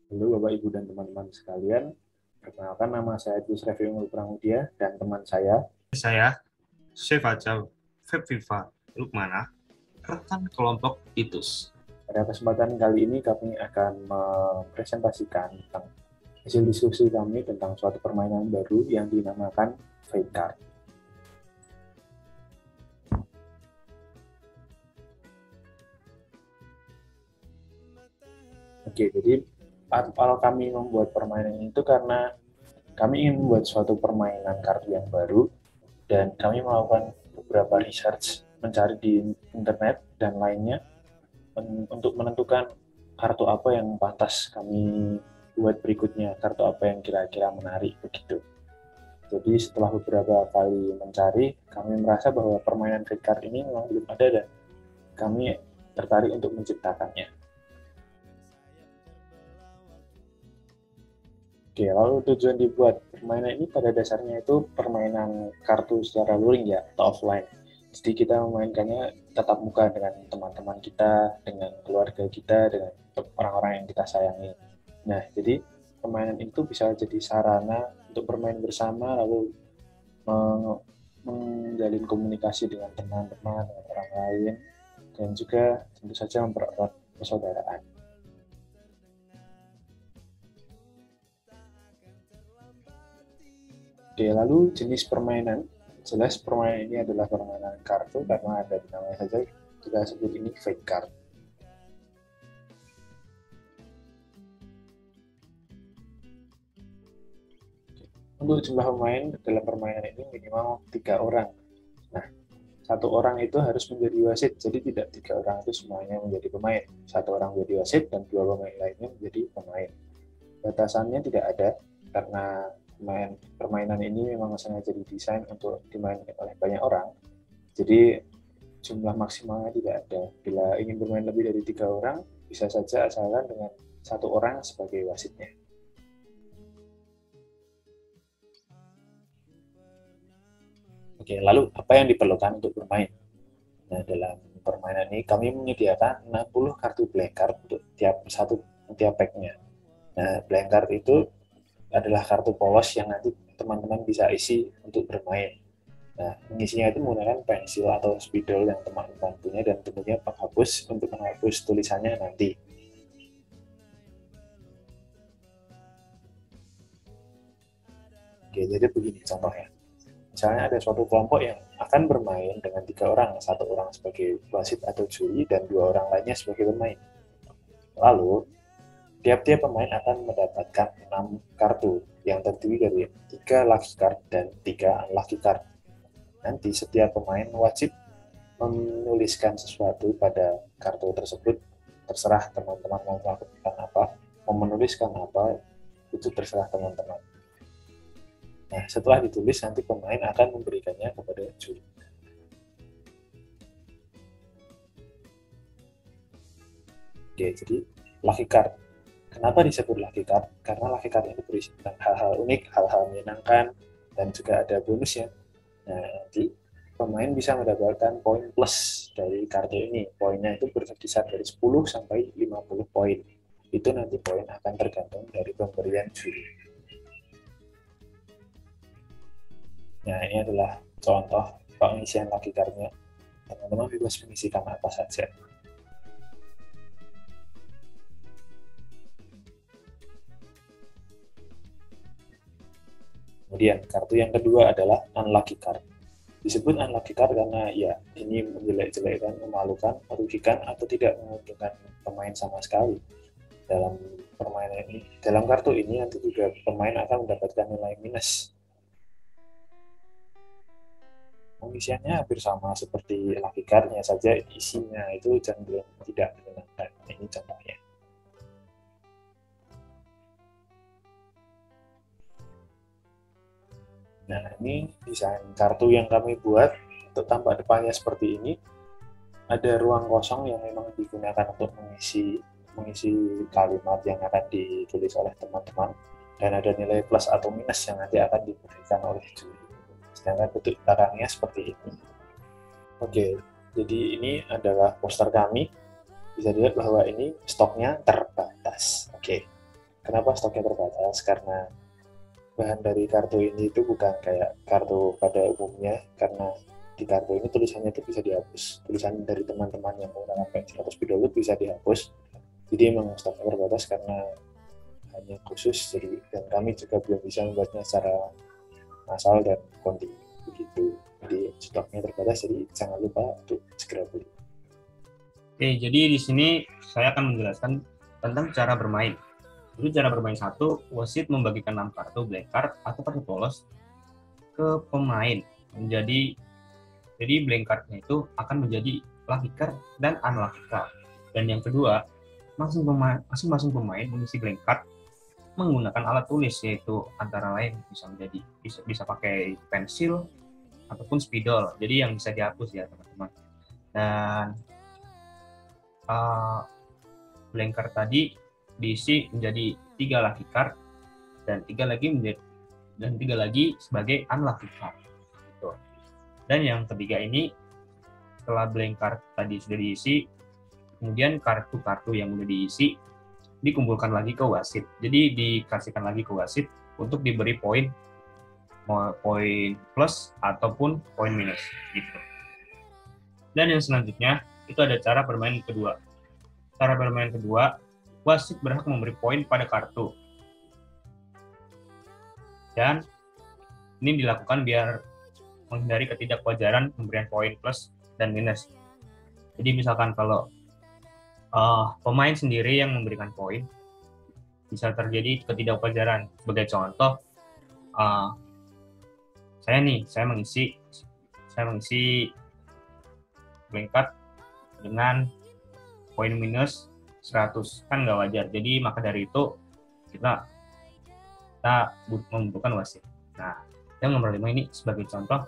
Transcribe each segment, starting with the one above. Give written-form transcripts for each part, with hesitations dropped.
Halo Bapak Ibu dan teman-teman sekalian, perkenalkan nama saya Gus Reviung Pramudia dan teman Saya, Shefaja Febifa Lukmana, rekan kelompok ITUS. pada kesempatan kali ini kami akan mempresentasikan tentang hasil diskusi kami tentang suatu permainan baru yang dinamakan Fake Card. Oke, jadi awal kami membuat permainan itu karena kami ingin membuat suatu permainan kartu yang baru dan kami melakukan beberapa research mencari di internet dan lainnya untuk menentukan kartu apa yang pantas kami buat berikutnya, kartu apa yang kira-kira menarik begitu. Jadi setelah beberapa kali mencari, kami merasa bahwa permainan fake card ini memang belum ada dan kami tertarik untuk menciptakannya. Oke, lalu tujuan dibuat permainan ini pada dasarnya itu permainan kartu secara luring ya, atau offline. Jadi kita memainkannya tatap muka dengan teman-teman kita, dengan keluarga kita, dengan orang-orang yang kita sayangi. Nah, jadi permainan itu bisa jadi sarana untuk bermain bersama, lalu menjalin komunikasi dengan teman-teman, dengan orang lain, dan juga tentu saja mempererat persaudaraan. Oke, lalu jenis permainan. Jelas permainan ini adalah permainan kartu karena ada di namanya saja kita sebut ini fake card. Untuk jumlah pemain dalam permainan ini minimal 3 orang. Nah, 1 orang itu harus menjadi wasit, jadi tidak 3 orang itu semuanya menjadi pemain. 1 orang menjadi wasit dan 2 pemain lainnya menjadi pemain. Batasannya tidak ada karena permainan ini memang sengaja didesain untuk dimainkan oleh banyak orang. Jadi jumlah maksimalnya tidak ada. Bila ingin bermain lebih dari 3 orang, bisa saja asalkan dengan 1 orang sebagai wasitnya. Oke, lalu apa yang diperlukan untuk bermain? Nah, dalam permainan ini kami menyediakan 60 kartu blank card untuk tiap pack-nya. Nah, blank card itu adalah kartu polos yang nanti teman-teman bisa isi untuk bermain. Nah, mengisinya itu menggunakan pensil atau spidol yang teman-teman punya dan tentunya penghapus untuk menghapus tulisannya nanti. Oke, jadi begini contohnya. Misalnya ada suatu kelompok yang akan bermain dengan 3 orang, 1 orang sebagai wasit atau juri dan 2 orang lainnya sebagai pemain. Lalu, tiap-tiap pemain akan mendapatkan 6 kartu yang terdiri dari 3 lucky card dan 3 unlucky card. Nanti setiap pemain wajib menuliskan sesuatu pada kartu tersebut, terserah teman-teman mau melakukan apa, mau menuliskan apa, itu terserah teman-teman. Nah, setelah ditulis, nanti pemain akan memberikannya kepada juri. Oke, jadi lucky card. Kenapa disebut lucky card? Karena lucky card ini berisi tentang hal-hal unik, hal-hal menyenangkan, dan juga ada bonusnya. Nah, nanti pemain bisa mendapatkan poin plus dari kartu ini. Poinnya itu berkisar dari 10 sampai 50 poin. Itu nanti poin akan tergantung dari pemberian juri. Nah, ini adalah contoh pengisian lucky card-nya. Teman-teman bebas mengisikan apa saja. Kemudian kartu yang kedua adalah unlucky card. Disebut unlucky card karena ya ini menjelek-jelekkan, memalukan, merugikan atau tidak menguntungkan pemain sama sekali. Dalam permainan ini, dalam kartu ini nanti juga pemain akan mendapatkan nilai minus. Pengisiannya hampir sama seperti lucky card-nya saja, isinya itu cenderung tidak menyenangkan. Ini contohnya. Nah, ini desain kartu yang kami buat untuk tampak depannya seperti ini. Ada ruang kosong yang memang digunakan untuk mengisi kalimat yang akan ditulis oleh teman-teman, dan ada nilai plus atau minus yang nanti akan diberikan oleh juri. Sedangkan bentuk belakangnya seperti ini. Oke, jadi ini adalah poster kami. Bisa dilihat bahwa ini stoknya terbatas. Oke, kenapa stoknya terbatas? Karena bahan dari kartu ini itu bukan kayak kartu pada umumnya, karena di kartu ini tulisannya itu bisa dihapus. Tulisan dari teman-teman yang menggunakan pensil atau spidol itu bisa dihapus. Jadi emang stoknya terbatas karena hanya khusus, jadi dan kami juga belum bisa membuatnya secara massal dan kontinu begitu. Jadi stoknya terbatas, jadi jangan lupa untuk segera beli. Oke, jadi di sini saya akan menjelaskan tentang cara bermain. Jadi cara bermain satu, wasit membagikan 6 kartu blank card atau kartu polos ke pemain. Jadi blank cardnya itu akan menjadi lucky card dan unlucky card. Dan yang kedua, masing-masing pemain mengisi blank card menggunakan alat tulis, yaitu antara lain bisa pakai pensil ataupun spidol. Jadi yang bisa dihapus ya teman-teman. Dan blank card tadi diisi menjadi 3 lucky card dan 3 lagi sebagai unlucky card. Gitu. Dan yang ketiga ini, setelah blank card tadi sudah diisi, kemudian kartu-kartu yang sudah diisi dikumpulkan lagi ke wasit. Jadi dikasihkan lagi ke wasit untuk diberi poin plus ataupun poin minus gitu. Dan yang selanjutnya itu ada cara bermain kedua. Cara bermain kedua, wasit berhak memberi poin pada kartu. Dan ini dilakukan biar menghindari ketidakwajaran pemberian poin plus dan minus. Jadi misalkan kalau pemain sendiri yang memberikan poin, bisa terjadi ketidakwajaran. Sebagai contoh, saya mengisi blank card dengan poin minus 100, kan nggak wajar. Jadi maka dari itu kita membutuhkan wasit. Nah, yang nomor 5 ini sebagai contoh,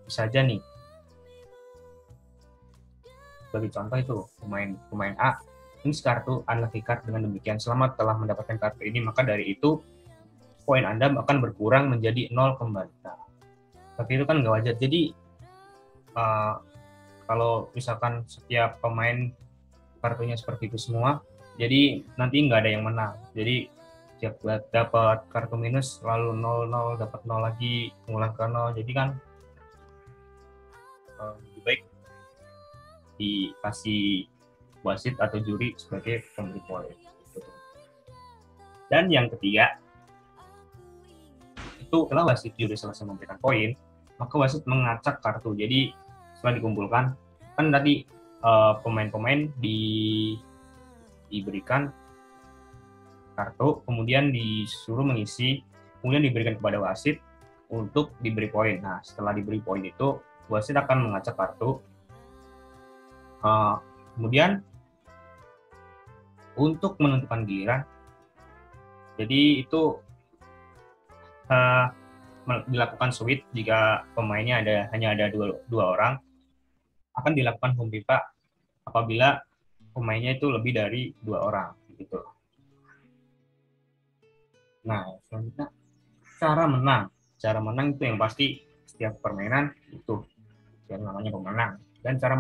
bisa aja nih. Sebagai contoh itu pemain A ini kartu unlucky card. Dengan demikian, selama telah mendapatkan kartu ini, maka dari itu poin Anda akan berkurang menjadi 0 kembali. Nah, tapi itu kan nggak wajar. Jadi kalau misalkan setiap pemain kartunya seperti itu semua, jadi nanti nggak ada yang menang. Jadi setiap dapat kartu minus lalu 0, dapat 0 lagi, ngulang ke 0. Jadi kan lebih baik dikasih wasit atau juri sebagai pemberi poin. Dan yang ketiga, itu setelah wasit juri selesai memberikan poin, maka wasit mengacak kartu. Jadi setelah dikumpulkan, kan tadi pemain-pemain diberikan kartu, kemudian disuruh mengisi, kemudian diberikan kepada wasit untuk diberi poin. Nah, setelah diberi poin itu, wasit akan mengacak kartu. Kemudian untuk menentukan giliran, jadi itu dilakukan switch jika pemainnya hanya ada dua orang, akan dilakukan home pipa apabila pemainnya itu lebih dari 2 orang gitu. Nah, selanjutnya cara menang itu yang pasti setiap permainan itu yang namanya pemenang. Dan cara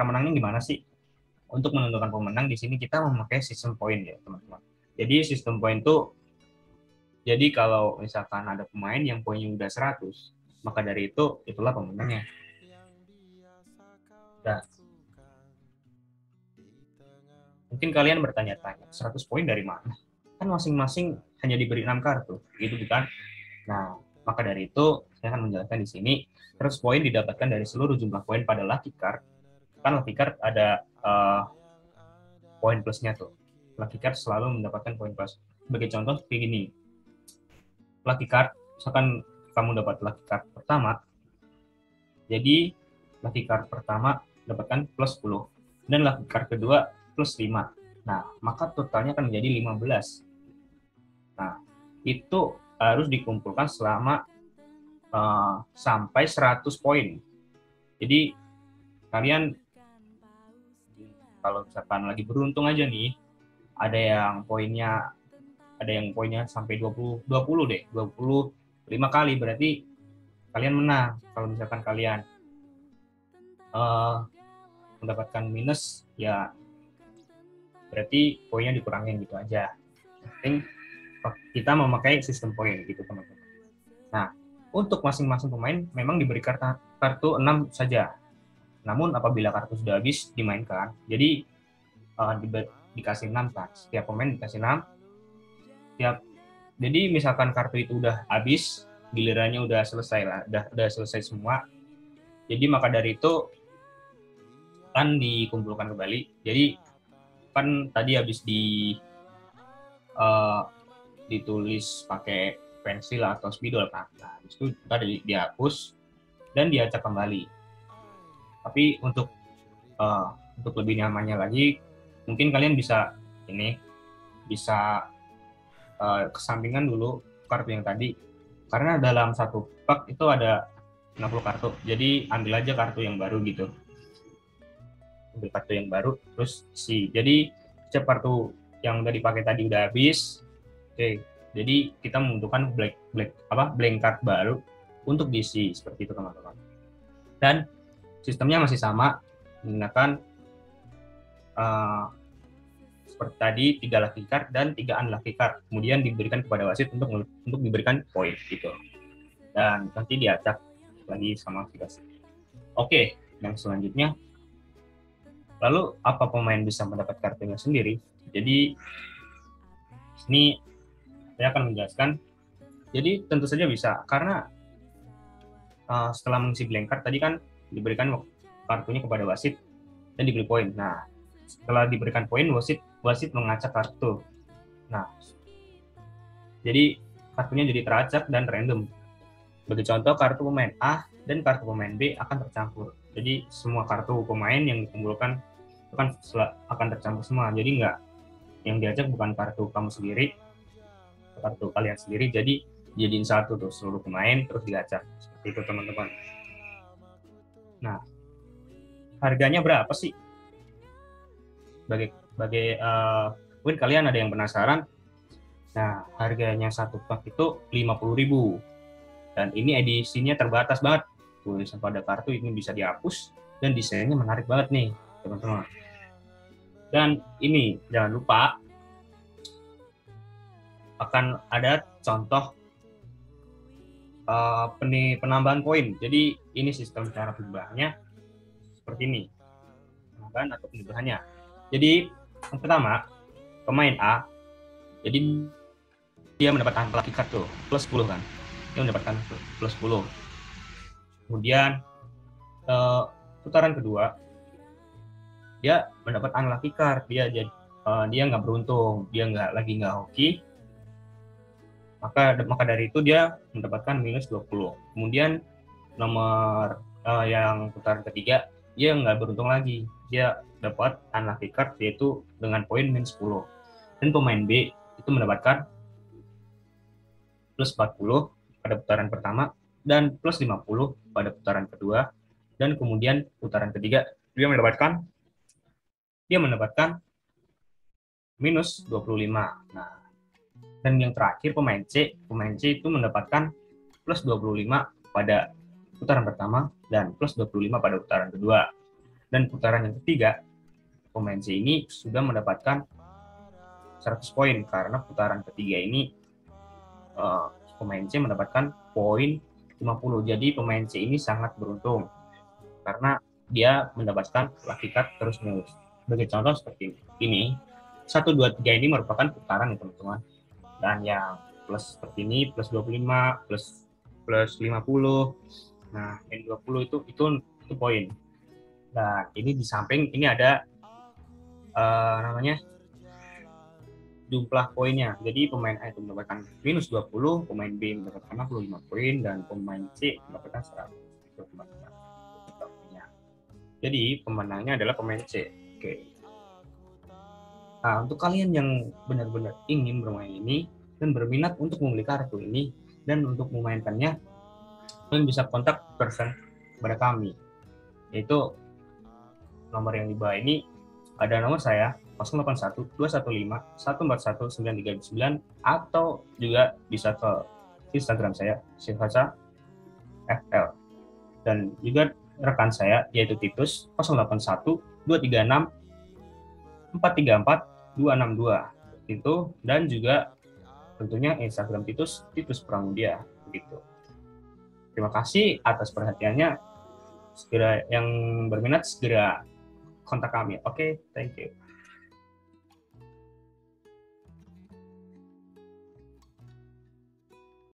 menangnya gimana sih? Untuk menentukan pemenang di sini kita memakai sistem poin ya teman-teman. Jadi sistem poin itu, jadi kalau misalkan ada pemain yang poinnya udah 100, maka dari itu itulah pemenangnya. Nah, mungkin kalian bertanya-tanya, 100 poin dari mana? Kan masing-masing hanya diberi 6 kartu, gitu bukan? Nah, maka dari itu saya akan menjelaskan di sini. 100 poin didapatkan dari seluruh jumlah poin pada lucky card. Kan lucky card ada poin plusnya tuh. Lucky card selalu mendapatkan poin plus. Sebagai contoh seperti ini. Lucky card, misalkan kamu dapat lucky card pertama, jadi lucky card pertama dapatkan plus 10, dan lucky card kedua plus 5. Nah, maka totalnya akan menjadi 15. Nah, itu harus dikumpulkan selama sampai 100 poin. Jadi, kalian kalau misalkan lagi beruntung aja nih, ada yang poinnya sampai 25 kali, berarti kalian menang. Kalau misalkan kalian mendapatkan minus, ya berarti poinnya dikurangin gitu aja. penting kita memakai sistem poin gitu teman-teman. Nah, untuk masing-masing pemain memang diberi kartu 6 saja. Namun apabila kartu sudah habis dimainkan, jadi dikasih 6 kan. Setiap pemain dikasih 6. Jadi misalkan kartu itu udah habis, gilirannya udah selesai lah, udah selesai semua. Jadi maka dari itu kan dikumpulkan kembali. Jadi kan tadi habis ditulis pakai pensil atau spidol kan. Nah, itu tadi dihapus dan diacak kembali. Tapi untuk lebih nyamannya lagi, mungkin kalian bisa kesampingan dulu kartu yang tadi, karena dalam satu pak itu ada 60 kartu. Jadi ambil aja kartu yang baru gitu. Ambil kartu yang baru, terus jadi setiap kartu yang udah dipakai tadi udah habis. Oke, jadi kita membutuhkan blank card baru untuk diisi seperti itu teman-teman. Dan sistemnya masih sama, menggunakan seperti tadi 3 lucky card dan 3 unlucky card. Kemudian diberikan kepada wasit untuk diberikan poin gitu. Dan nanti diacak lagi sama wasit. Oke, yang selanjutnya, lalu apa pemain bisa mendapat kartunya sendiri? Jadi ini saya akan menjelaskan. Jadi tentu saja bisa, karena setelah mengisi blank card tadi kan diberikan kartunya kepada wasit dan diberi poin. Nah, setelah diberikan poin, wasit mengacak kartu. Nah, jadi kartunya jadi teracak dan random. Bagi contoh, kartu pemain A dan kartu pemain B akan tercampur. Jadi semua kartu pemain yang dikumpulkan akan tercampur semua. Jadi yang diacak bukan kartu kamu sendiri, kartu kalian sendiri. Jadi jadiin satu tuh seluruh pemain terus diacak. Seperti itu teman-teman. Nah, harganya berapa sih? Mungkin kalian ada yang penasaran. Nah, harganya satu pak itu 50.000. Dan ini edisinya terbatas banget. Tulisan pada kartu ini bisa dihapus dan desainnya menarik banget nih, teman-teman. Dan ini jangan lupa akan ada contoh penambahan poin. Jadi ini sistem cara penambahannya seperti ini. Penambahan atau penambahannya. Jadi yang pertama, pemain A, jadi dia mendapatkan lucky card tuh, plus 10 kan. Dia mendapatkan plus 10. Kemudian putaran kedua, dia mendapat unlucky card. Dia nggak beruntung, dia nggak hoki. Maka dari itu dia mendapatkan minus 20. Kemudian nomor yang putaran ketiga, dia nggak beruntung lagi. Dia dapat unlucky card yaitu dengan poin minus 10. Dan pemain B itu mendapatkan plus 40 pada putaran pertama dan plus 50 pada putaran kedua, dan kemudian putaran ketiga dia mendapatkan minus 25. Nah, dan yang terakhir pemain C itu mendapatkan plus 25 pada putaran pertama dan plus 25 pada putaran kedua. Dan putaran yang ketiga, pemain C ini sudah mendapatkan 100 poin, karena putaran ketiga ini pemain C mendapatkan poin 50. Jadi pemain C ini sangat beruntung karena dia mendapatkan lucky card terus-menerus. Sebagai contoh seperti ini, 1, 2, 3 ini merupakan putaran ya teman-teman. Dan yang plus seperti ini, plus 25, plus 50. Nah, yang 20 itu poin. Nah, ini di samping ini ada jumlah poinnya. Jadi pemain A itu mendapatkan minus 20, pemain B mendapatkan 65 poin, dan pemain C mendapatkan 100. Jadi pemenangnya adalah pemain C. Oke. Nah, untuk kalian yang benar-benar ingin bermain ini dan berminat untuk membeli kartu ini dan untuk memainkannya, kalian bisa kontak person kepada kami. Yaitu nomor yang di bawah ini ada nomor saya 081 215 141 939, atau juga bisa ke Instagram saya Silvasa FL, dan juga rekan saya yaitu Titus 081 236 434 262. itu, dan juga tentunya Instagram Titus Pramudia begitu. Terima kasih atas perhatiannya. Segera yang berminat segera kontak kami. Oke, thank you.